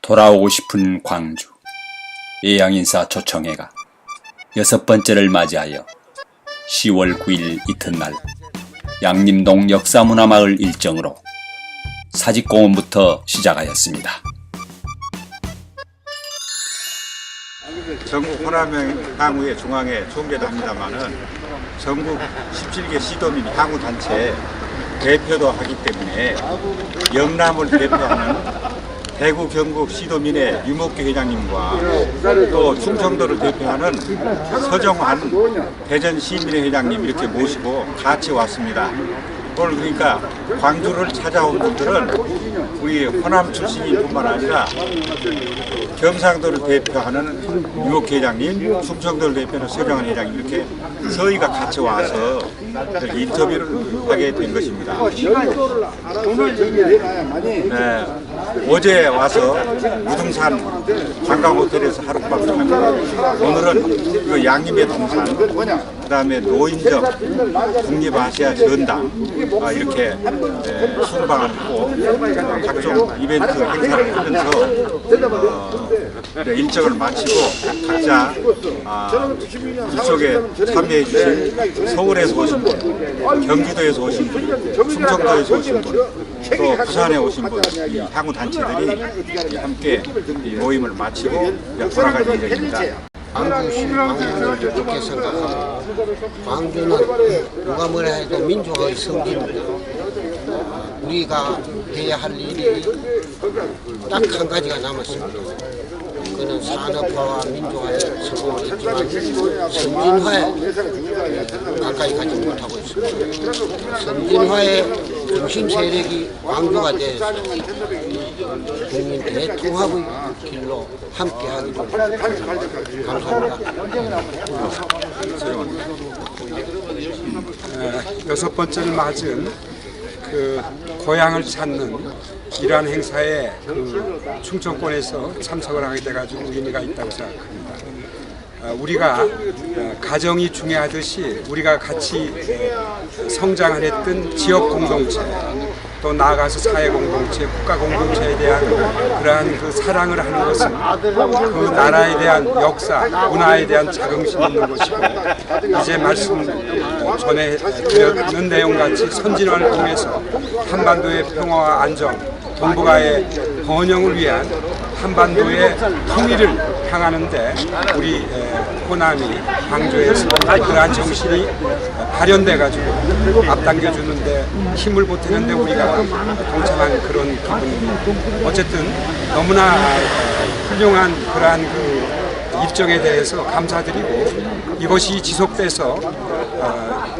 돌아오고 싶은 광주 예양인사 초청회가 6번째를 맞이하여 10월 9일 이튿날 양림동 역사문화마을 일정으로 사직공원부터 시작하였습니다. 전국 호남향후의 중앙에 총재도 합니다만은 전국 17개 시도민 향후단체 대표도 하기 때문에 영남을 대표하는 대구 경북 시도민의 유목규 회장님과 또 충청도를 대표하는 서정환 대전 시민회 회장님 이렇게 모시고 같이 왔습니다. 오늘 그러니까 광주를 찾아온 분들은 우리 호남 출신인 뿐만 아니라 경상도를 대표하는 유목규 회장님, 충청도를 대표하는 서정환 회장님 이렇게 저희가 같이 와서 이렇게 인터뷰를 하게 된 것입니다. 네, 어제 와서 우등산 관광호텔에서 하룻밤 자고 오늘은 그 양림의 동산, 그 다음에 노인정 국립아시아 전당 이렇게 순방을 하고 각종 이벤트 행사를 하면서 일정을 마치고 각자 이쪽에 참여해 주신 서울에서 오신 분, 경기도에서 오신 분, 충청도에서 오신 분, 또 부산에 오신 분, 이 향후 단체들이 함께 이 모임을 마치고 돌아갈 예정입니다. 광주시 광주를 어떻게 생각하고 광주는 누가 뭐라 해도 민주화의 성지입니다. 우리가 해야 할 일이 딱 한 가지가 남았습니다. 그는 산업화와 민주화에 성공을 했지만 선진화에 가까이 가지 못하고 있습니다. 선진화의 중심 세력이 광주가 돼서 국민 대통합의 길로 함께하기를 감사합니다. 여섯 번째를 맞은 그 고향을 찾는 이러한 행사에 그 충청권에서 참석을 하게 돼가지고 의미가 있다고 생각합니다. 우리가 가정이 중요하듯이 우리가 같이 성장을 했던 지역 공동체 또 나아가서 사회 공동체, 국가 공동체에 대한 그러한 그 사랑을 하는 것은 그 나라에 대한 역사, 문화에 대한 자긍심이 있는 것이고 이제 말씀 전에 드렸는 내용같이 선진화를 통해서 한반도의 평화와 안정, 동북아의 번영을 위한 한반도의 통일을 향하는데 우리 호남이 광주에서 그러한 정신이 발현돼가지고 앞당겨주는데 힘을 보태는데 우리가 동참한 그런 기분입니다. 어쨌든 너무나 훌륭한 그러한 그 입정에 대해서 감사드리고 이것이 지속돼서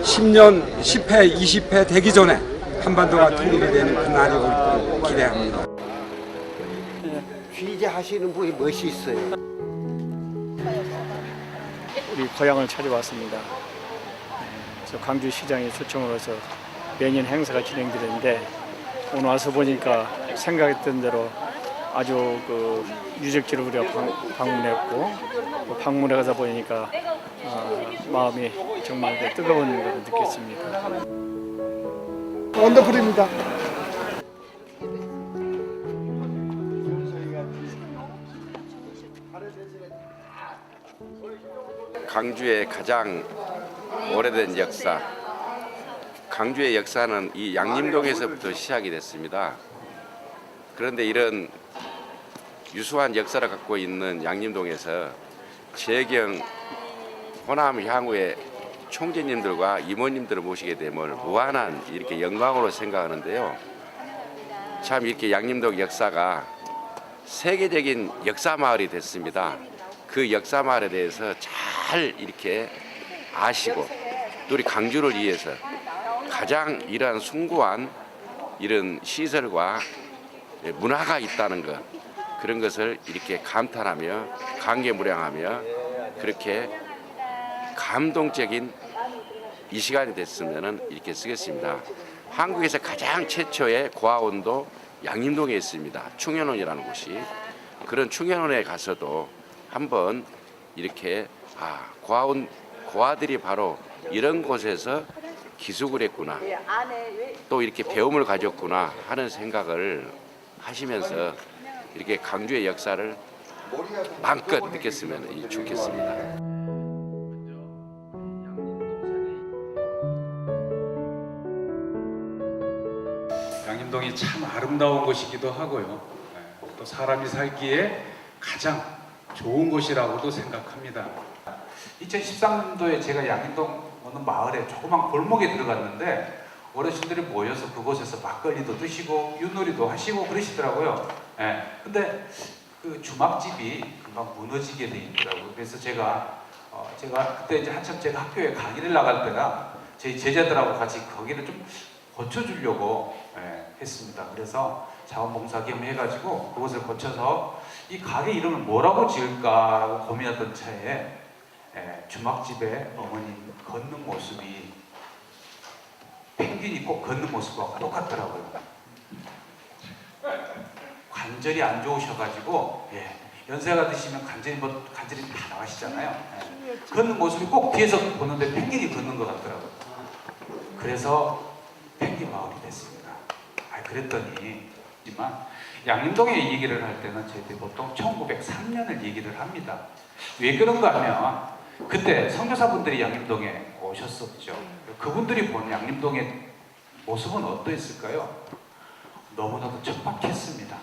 10년, 10회, 20회 되기 전에 한반도가 통일이 되는 그날이 올 걸 기대합니다. 취재하시는 분이 멋있어요. 우리 고향을 찾아왔습니다. 저 광주시장의 초청으로서 매년 행사가 진행되는데 오늘 와서 보니까 생각했던 대로 아주 그 유적지를 우리가 방문했고 방문해 가서 보니까 마음이 정말 뜨거운 것을 느꼈습니다. 원더풀입니다. 광주의 가장 오래된 역사, 광주의 역사는 이 양림동에서부터 시작이 됐습니다. 그런데 이런 유수한 역사를 갖고 있는 양림동에서 재경 호남 향후의 총재님들과 이모님들을 모시게 되면 무한한 이렇게 영광으로 생각하는데요. 참 이렇게 양림동 역사가 세계적인 역사 마을이 됐습니다. 그 역사 마을에 대해서 잘 이렇게 아시고 또 우리 광주를 위해서 가장 이러한 숭고한 이런 시설과 문화가 있다는 것, 그런 것을 이렇게 감탄하며 감개무량하며 그렇게 감동적인 이 시간이 됐으면 이렇게 쓰겠습니다. 한국에서 가장 최초의 고아원도 양림동에 있습니다. 충현원이라는 곳이. 그런 충현원에 가서도 한번 이렇게 고아들이 바로 이런 곳에서 기숙을 했구나, 또 이렇게 배움을 가졌구나 하는 생각을 하시면서 이렇게 광주의 역사를 마음껏 느꼈으면 좋겠습니다. 양림동이 참 아름다운 곳이기도 하고요. 또 사람이 살기에 가장 좋은 곳이라고도 생각합니다. 2013년도에 제가 양림동 어느 마을에 조그만 골목에 들어갔는데 어르신들이 모여서 그곳에서 막걸리도 드시고 윷놀이도 하시고 그러시더라고요. 근데 그 주막집이 금방 무너지게 돼 있더라고요. 그래서 제가 그때 이제 한참 제가 학교에 강의를 나갈 때라 저희 제자들하고 같이 거기를 좀 고쳐주려고 했습니다. 그래서 자원봉사 겸 해가지고 그곳을 고쳐서 이 가게 이름을 뭐라고 지을까라고 고민하던 차에 주막집에 어머님 걷는 모습이 펭귄이 꼭 걷는 모습과 똑같더라고요. 관절이 안 좋으셔가지고 연세가 드시면 관절이 다 나가시잖아요. 걷는 모습이 꼭 뒤에서 보는데 펭귄이 걷는 것 같더라고요. 그래서 펭귄 마을이 됐습니다. 그랬더니 양림동에 얘기를 할 때는 저희들이 보통 1903년을 얘기를 합니다. 왜 그런가 하면 그때 선교사분들이 양림동에 오셨었죠. 그분들이 본 양림동의 모습은 어떠했을까요? 너무나도 척박했습니다.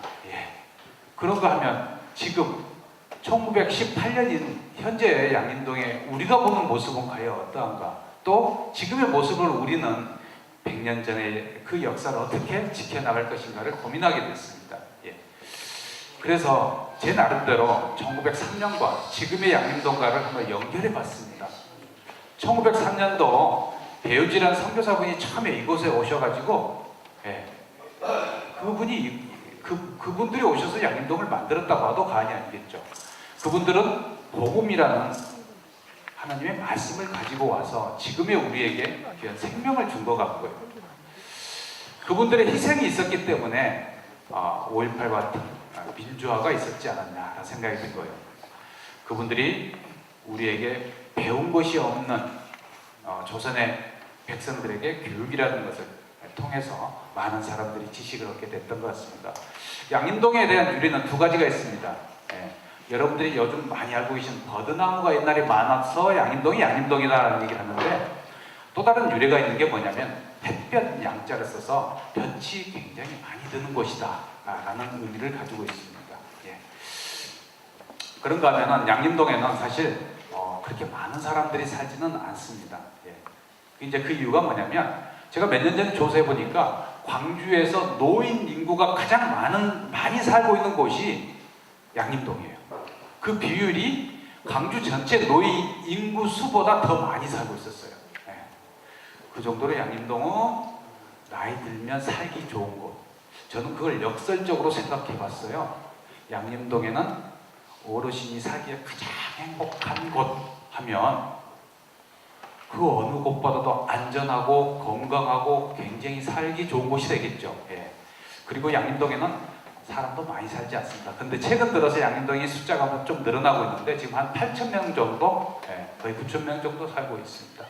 그런가 하면 지금 1918년인 현재 양림동에 우리가 보는 모습은 과연 어떠한가? 또 지금의 모습을 우리는 100년 전에 그 역사를 어떻게 지켜나갈 것인가를 고민하게 됐습니다. 그래서 제 나름대로 1903년과 지금의 양림동과를 한번 연결해 봤습니다. 1903년도 배우지란 선교사분이 처음에 이곳에 오셔가지고 그분들이 오셔서 양림동을 만들었다고 해도 과언이 아니겠죠. 그분들은 복음이라는 하나님의 말씀을 가지고 와서 지금의 우리에게 귀한 생명을 준 것 같고요. 그분들의 희생이 있었기 때문에 5.18 같은 민주화가 있었지 않았냐라는 생각이 든 거예요. 그분들이 우리에게 배운 것이 없는 조선의 백성들에게 교육이라는 것을 통해서 많은 사람들이 지식을 얻게 됐던 것 같습니다. 양림동에 대한 유래는 두 가지가 있습니다. 여러분들이 요즘 많이 알고 계신 버드나무가 옛날에 많아서 양림동이 양림동이다라는 얘기를 하는데 또 다른 유래가 있는 게 뭐냐면 햇볕 양자를 써서 볕이 굉장히 많이 드는 곳이다 라는 의미를 가지고 있습니다. 그런가 하면 양림동에는 사실 그렇게 많은 사람들이 살지는 않습니다. 이제 그 이유가 뭐냐면 제가 몇 년 전에 조사해 보니까 광주에서 노인 인구가 가장 많이 살고 있는 곳이 양림동이에요. 그 비율이 광주 전체 노인 인구 수보다 더 많이 살고 있었어요. 그 정도로 양림동은 나이 들면 살기 좋은 곳. 저는 그걸 역설적으로 생각해 봤어요. 양림동에는 어르신이 살기에 가장 행복한 곳 하면 그 어느 곳보다도 안전하고 건강하고 굉장히 살기 좋은 곳이 되겠죠. 그리고 양림동에는 사람도 많이 살지 않습니다. 근데 최근 들어서 양림동의 숫자가 좀 늘어나고 있는데 지금 한 8,000명 정도, 거의 9,000명 정도 살고 있습니다.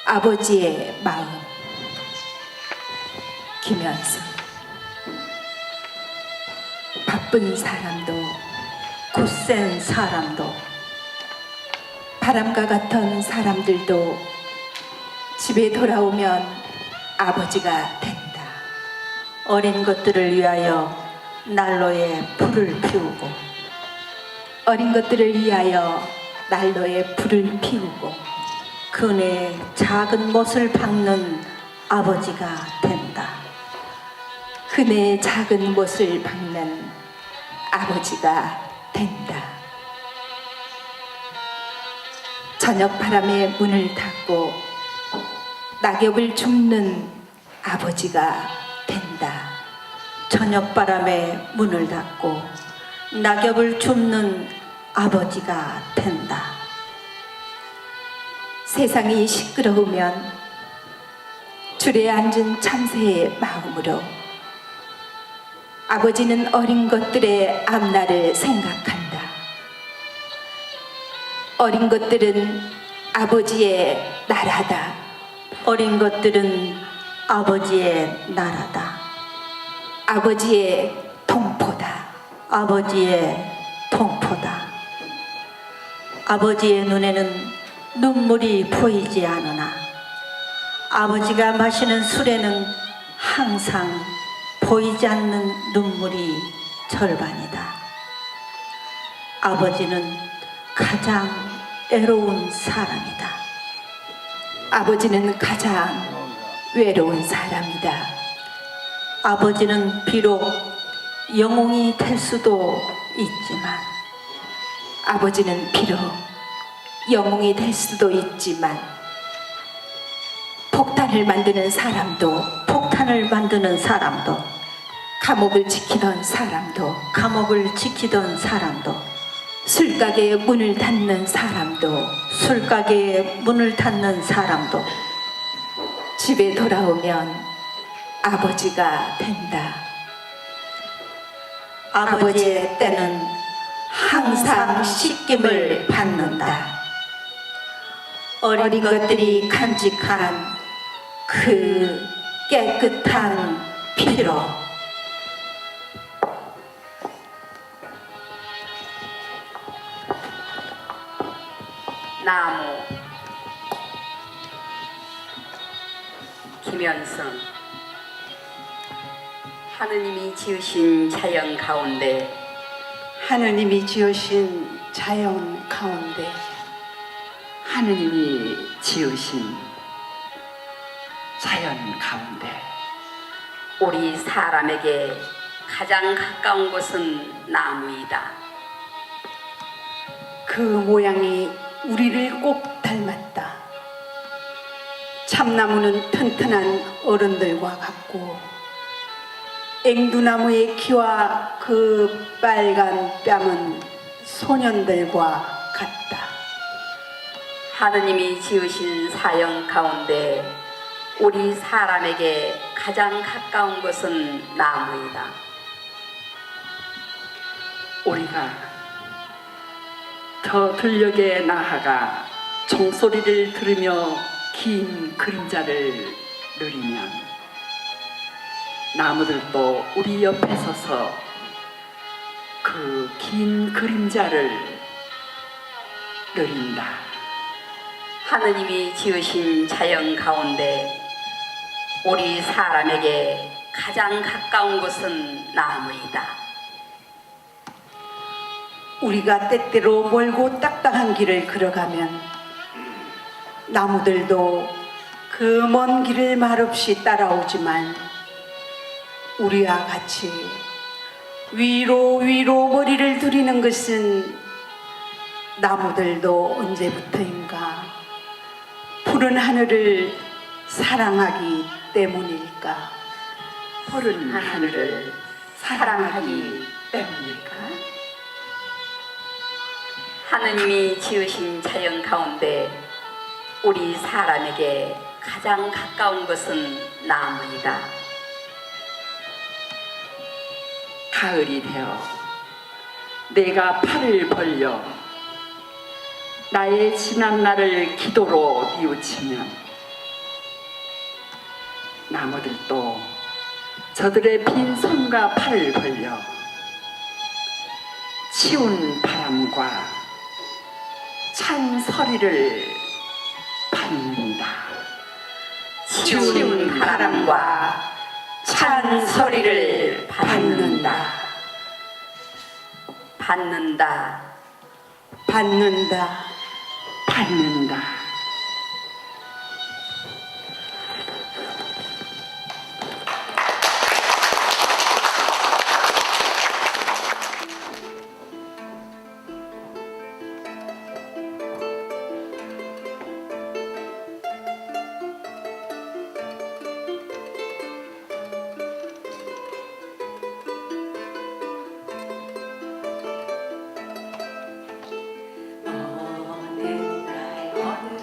아버지의 마음. 김현승. 바쁜 사람도 굳센 사람도 바람과 같은 사람들도 집에 돌아오면 아버지가 된다. 어린 것들을 위하여 난로에 불을 피우고 어린 것들을 위하여 난로에 불을 피우고 그네 작은 못을 박는 아버지가 된다. 그네 작은 못을 박는 아버지가 된다. 저녁 바람에 문을 닫고 낙엽을 줍는 아버지가 된다. 저녁 바람에 문을 닫고 낙엽을 줍는 아버지가 된다. 세상이 시끄러우면 줄에 앉은 참새의 마음으로 아버지는 어린 것들의 앞날을 생각한다. 어린 것들은 아버지의 나라다. 어린 것들은 아버지의 나라다. 아버지의 동포다. 아버지의 통포다. 아버지의 눈에는 눈물이 보이지 않으나 아버지가 마시는 술에는 항상 보이지 않는 눈물이 절반이다. 아버지는 가장 애로운 사람이다. 아버지는 가장 외로운 사람이다. 아버지는 비록 영웅이 될 수도 있지만 아버지는 비록 영웅이 될 수도 있지만 폭탄을 만드는 사람도 감옥을 지키던 사람도 술가게의 문을 닫는 사람도 집에 돌아오면 아버지가 된다. 아버지의 때는 항상 씻김을 받는다. 어린 것들이 간직한 그 깨끗한 피로 나무 김현성 하느님이 지으신 자연 가운데 하느님이 지으신 자연 가운데 우리 사람에게 가장 가까운 곳은 나무이다. 그 모양이 우리를 꼭 닮았다. 참나무는 튼튼한 어른들과 같고 앵두나무의 키와 그 빨간 뺨은 소년들과 같다. 하느님이 지으신 사형 가운데 우리 사람에게 가장 가까운 것은 나무이다. 우리가 더 들녘에 나아가 종소리를 들으며 긴 그림자를 누리면 나무들도 우리 옆에 서서 그 긴 그림자를 누린다. 하느님이 지으신 자연 가운데 우리 사람에게 가장 가까운 곳은 나무이다. 우리가 때때로 멀고 딱딱한 길을 걸어가면 나무들도 그 먼 길을 말없이 따라오지만 우리와 같이 위로 머리를 들이는 것은 나무들도 언제부터인가 푸른 하늘을 사랑하기 때문일까? 푸른 하늘을 사랑하기 때문일까? 하느님이 지으신 자연 가운데 우리 사람에게 가장 가까운 것은 나무이다. 가을이 되어 내가 팔을 벌려 나의 지난 날을 기도로 뉘우치면 나무들도 저들의 빈 손과 팔을 벌려 치운 바람과 찬 서리를 받는다. 치운 바람과 찬 소리를 받는다. 어느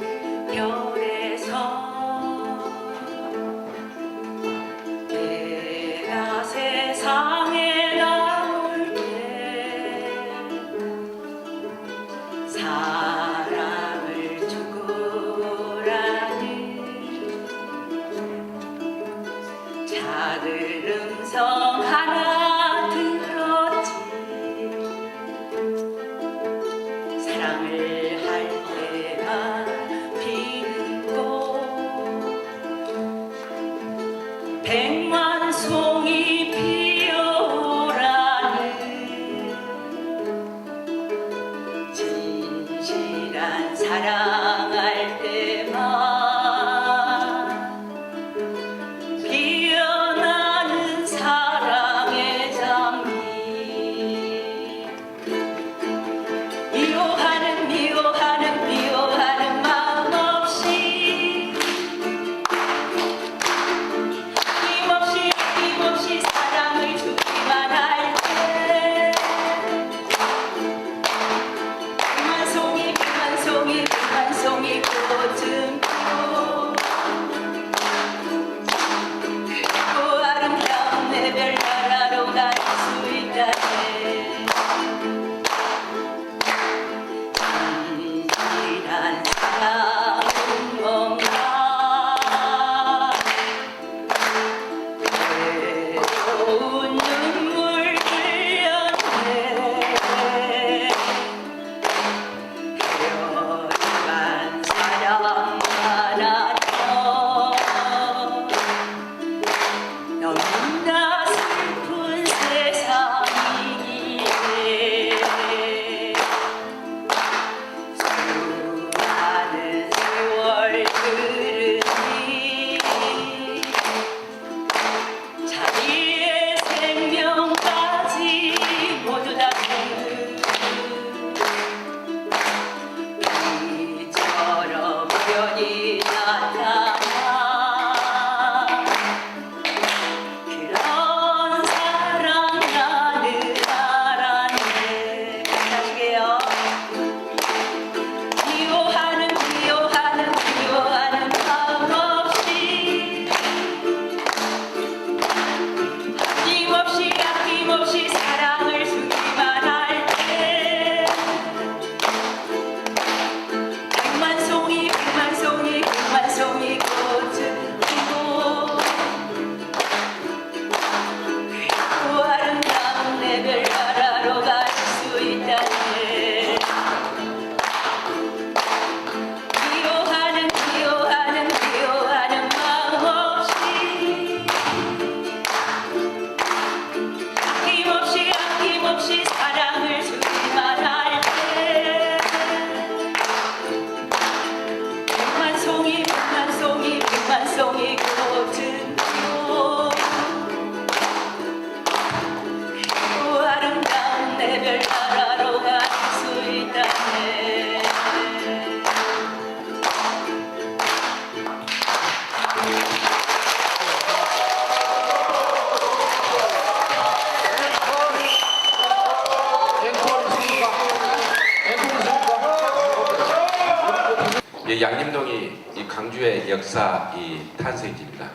예, 양림동이 이 광주의 역사 이 탄생지입니다.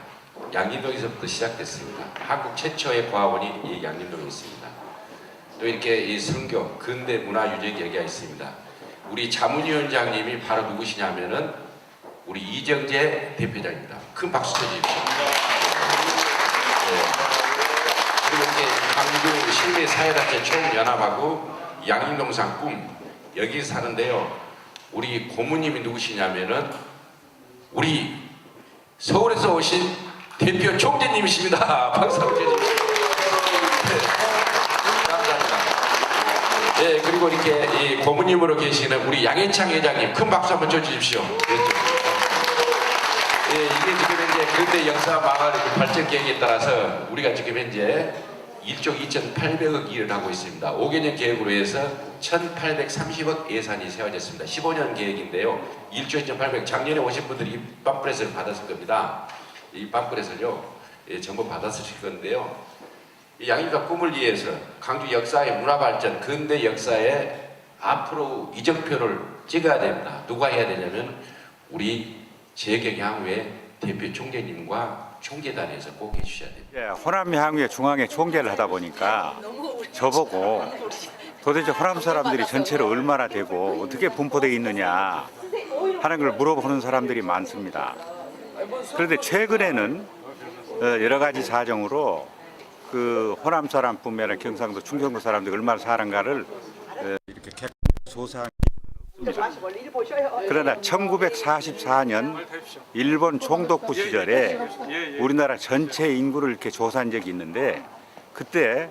양림동에서부터 시작됐습니다. 한국 최초의 고아원이 이 양림동에 있습니다. 또 이렇게 이 선교 근대 문화유적 얘기가 있습니다. 우리 자문위원장님이 바로 누구시냐면은 우리 이정재 대표장입니다. 큰 박수 쳐주십시오. 네. 그리고 이제 광주 실내 사회단체 총연합하고 양림동상 꿈 여기 사는데요. 우리 고모님이 누구시냐면은 우리 서울에서 오신 대표 총재님이십니다. 박수 한번 쳐주십시오. 네. 감사합니다. 네, 그리고 이렇게 이 고모님으로 계시는 우리 양해창 회장님 큰 박수 한번 쳐주십시오. 네, 이게 지금 현재 근대 역사 마을 발전 계획에 따라서 우리가 지금 현재 1조 2,800억 일을 하고 있습니다. 5개년 계획으로 해서 1,830억 예산이 세워졌습니다. 15년 계획인데요. 1조 2,800억 작년에 오신 분들이 이 팜플렛을 받았을 겁니다. 이 팜플렛을요 전부 받았을 건데요. 이 양림동 꿈을 위해서 광주 역사의 문화발전 근대 역사에 앞으로 이정표를 찍어야 됩니다. 누가 해야 되냐면 우리 재경향후의 대표 총재님과 총재단에서 꼭 해주셔야 됩니다. 예, 호남 향후의 중앙회 총재를 하다 보니까 저보고 도대체 호남 사람들이 전체로 얼마나 되고 어떻게 분포되어 있느냐 하는 걸 물어보는 사람들이 많습니다. 그런데 최근에는 여러 가지 사정으로 그 호남 사람뿐만 아니라 경상도, 충청도 사람들이 얼마나 사는가를 이렇게 조사한 그러나 1944년 일본 총독부 시절에 우리나라 전체 인구를 이렇게 조사한 적이 있는데 그때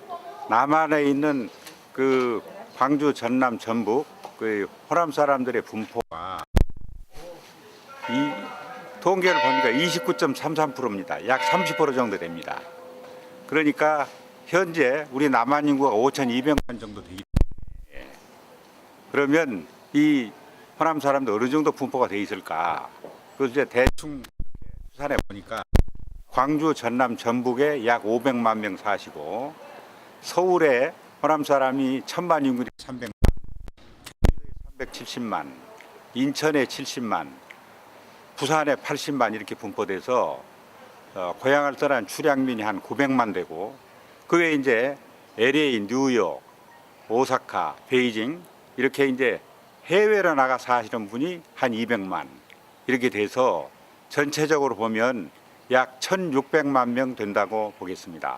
남한에 있는 그 광주, 전남, 전북 그 호남 사람들의 분포가 이 통계를 보니까 29.33%입니다. 약 30% 정도 됩니다. 그러니까 현재 우리 남한 인구가 5,200만 정도 되기 때문에 그러면 이 호남 사람들 어느 정도 분포가 돼 있을까? 그걸 이제 대충 수산해 보니까 광주, 전남, 전북에 약 500만 명 사시고 서울에 호남 사람이 1,000만 인구에 300만, 경기도에 370만, 인천에 70만, 부산에 80만 이렇게 분포돼서 고향을 떠난 출향민이 한 900만 되고 그 외에 이제 LA, 뉴욕, 오사카, 베이징 이렇게 이제 해외로 나가 사시는 분이 한 200만 이렇게 돼서 전체적으로 보면 약 1,600만 명 된다고 보겠습니다.